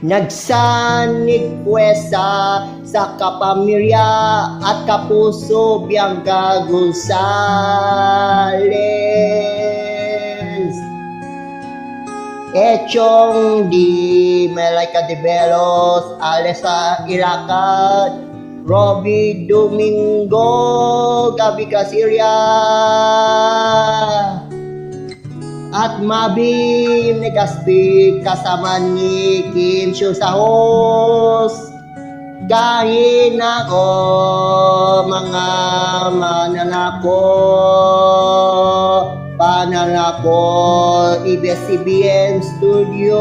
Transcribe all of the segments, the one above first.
Nagsanig puwesa sa kapamilya at kapuso Bianca Gonzales. Echong di Melaika de Belos, Alessa Ilacat, Robbie Domingo, Gabi Casiria, at Mabim Negaspi kasama ni Kim Shu sa host. Kain ako mga mananako, pananako ABS-CBN Studios,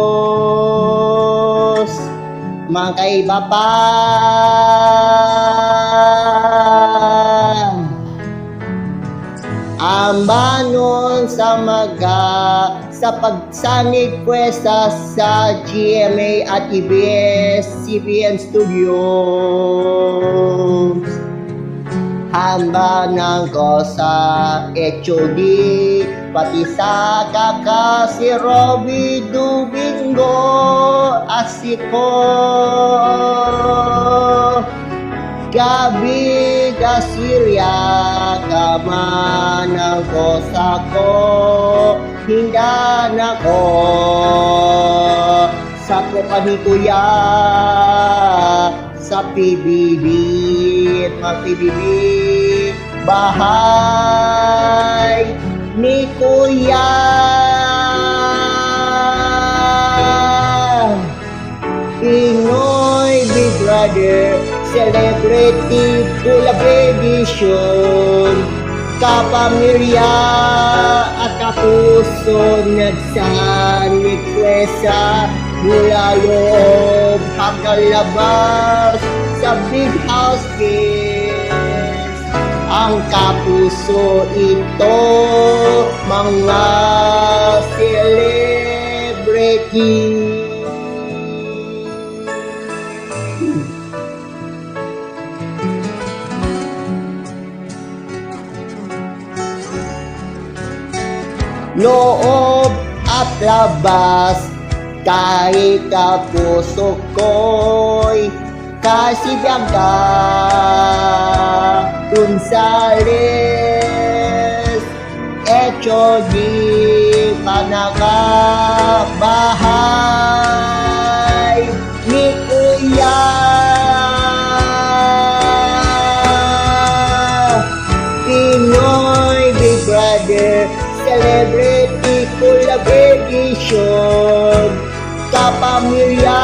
mga kaiba pa. Ambanon sa sa pagsanig puwesta sa GMA at ABS-CBN Studios. Hambanan ko sa HOD, pati sa kaka si Robbie Domingo Asiko, Gabi Casiria, kamanang ko sako, hinda na ko sa ni Kuya sa PBB, mga PBB, bahay ni Kuya. Pinoy Big Brother Celebrity Collaboration, kapamilya at kapuso nagsanig puwesa mula loob hanggang labas sa Big House Kids. Ang kapuso ito mga celebrity. Loob at labas, kahit kapuso ko'y kasi Bianca Gonzales. HOD panakabahay ni Kuya. Pinoy Big Brother Celebrity Collaboration, kapamilya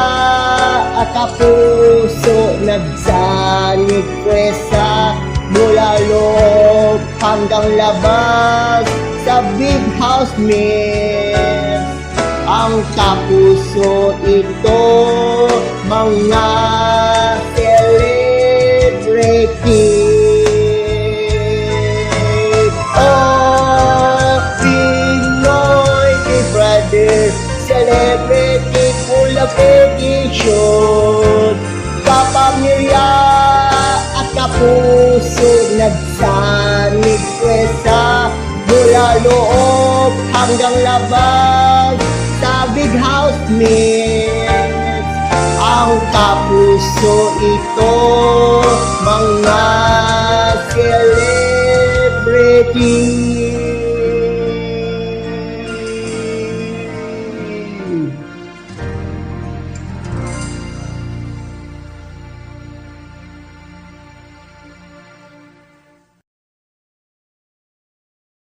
at kapuso nagsanig puwesa mula loob hanggang labas sa Big House Mess. Ang kapuso ito mga celebrity. Celebrity Collaboration, kapamilya at kapuso nagsanig puwesa mula loob hanggang labas sa Big House Mess. Ang kapuso ito